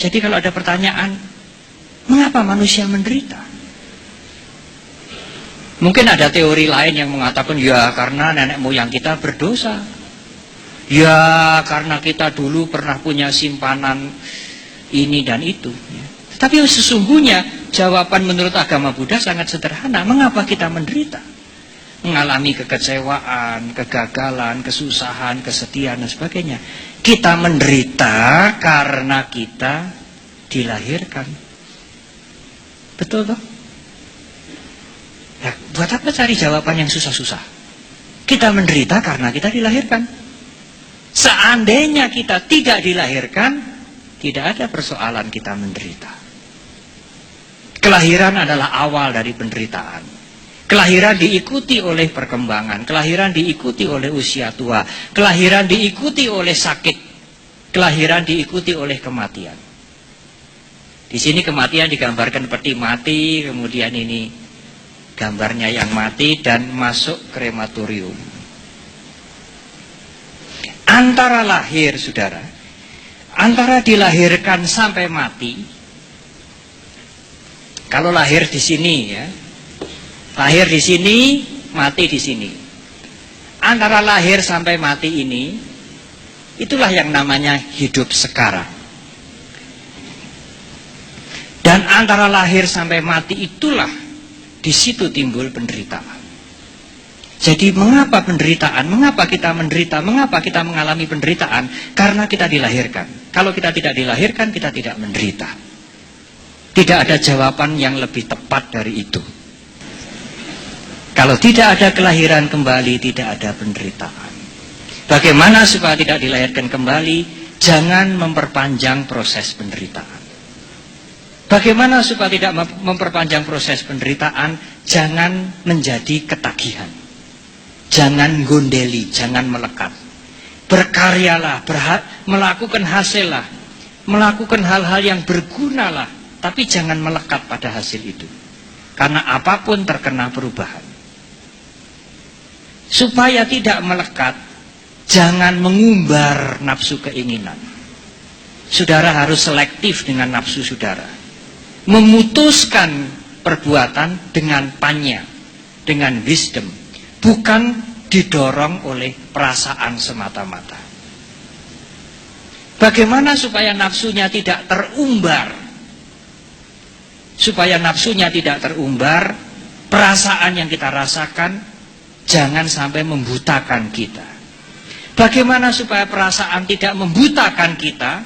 Jadi kalau ada pertanyaan, mengapa manusia menderita? Mungkin ada teori lain yang mengatakan, ya karena nenek moyang kita berdosa. Ya karena kita dulu pernah punya simpanan ini dan itu. Tapi sesungguhnya jawaban menurut agama Buddha sangat sederhana. Mengapa kita menderita? Mengalami kekecewaan, kegagalan, kesusahan, kesedihan dan sebagainya. Kita menderita karena kita dilahirkan. Betul toh? Ya, buat apa cari jawaban yang susah-susah? Kita menderita karena kita dilahirkan. Seandainya kita tidak dilahirkan, tidak ada persoalan kita menderita. Kelahiran adalah awal dari penderitaan. Kelahiran diikuti oleh perkembangan, kelahiran diikuti oleh usia tua, kelahiran diikuti oleh sakit, kelahiran diikuti oleh kematian. Di sini kematian digambarkan peti mati, kemudian ini gambarnya yang mati dan masuk krematorium. Antara lahir, saudara, antara dilahirkan sampai mati. Kalau lahir di sini ya, lahir di sini, mati di sini. Antara lahir sampai mati ini, itulah yang namanya hidup sekarang. Dan antara lahir sampai mati itulah, di situ timbul penderitaan. Jadi mengapa penderitaan? Mengapa kita menderita? Mengapa kita mengalami penderitaan? Karena kita dilahirkan. Kalau kita tidak dilahirkan, kita tidak menderita. Tidak ada jawaban yang lebih tepat dari itu. Kalau tidak ada kelahiran kembali, tidak ada penderitaan. Bagaimana supaya tidak dilahirkan kembali? Jangan memperpanjang proses penderitaan. Bagaimana supaya tidak memperpanjang proses penderitaan? Jangan menjadi ketagihan. Jangan gondeli, jangan melekat. Berkaryalah, melakukan hasillah, melakukan hal-hal yang bergunalah, tapi jangan melekat pada hasil itu. Karena apapun terkena perubahan. Supaya tidak melekat, jangan mengumbar nafsu keinginan. Saudara harus selektif dengan nafsu saudara. Memutuskan perbuatan dengan panya, dengan wisdom. Bukan didorong oleh perasaan semata-mata. Bagaimana supaya nafsunya tidak terumbar? Supaya nafsunya tidak terumbar, perasaan yang kita rasakan jangan sampai membutakan kita. Bagaimana supaya perasaan tidak membutakan kita?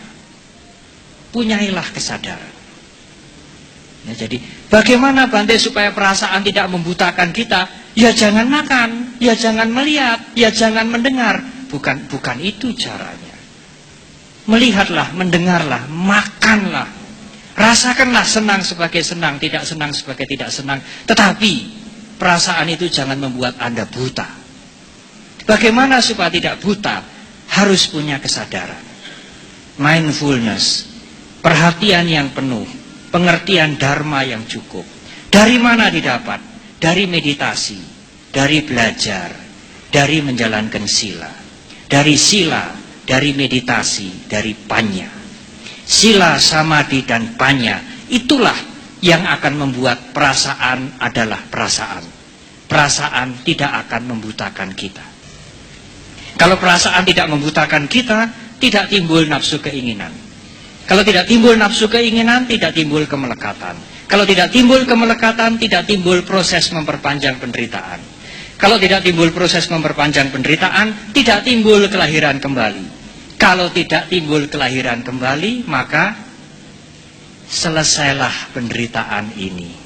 Punyailah kesadaran. Ya, jadi bagaimana Bante supaya perasaan tidak membutakan kita? Ya jangan makan, ya jangan melihat, ya jangan mendengar. Bukan itu caranya. Melihatlah, mendengarlah, makanlah. Rasakanlah senang sebagai senang, tidak senang sebagai tidak senang. Tetapi perasaan itu jangan membuat Anda buta. Bagaimana supaya tidak buta? Harus punya kesadaran. Mindfulness, perhatian yang penuh, pengertian dharma yang cukup. Dari mana didapat? Dari meditasi, dari belajar, dari menjalankan sila. Dari sila, dari meditasi, dari panya. Sila, samadhi, dan panya, itulah yang akan membuat perasaan adalah perasaan. Perasaan tidak akan membutakan kita. Kalau perasaan tidak membutakan kita, tidak timbul nafsu keinginan. Kalau tidak timbul nafsu keinginan, tidak timbul kemelekatan. Kalau tidak timbul kemelekatan, tidak timbul proses memperpanjang penderitaan. Kalau tidak timbul proses memperpanjang penderitaan, tidak timbul kelahiran kembali. Kalau tidak timbul kelahiran kembali, maka selesailah penderitaan ini.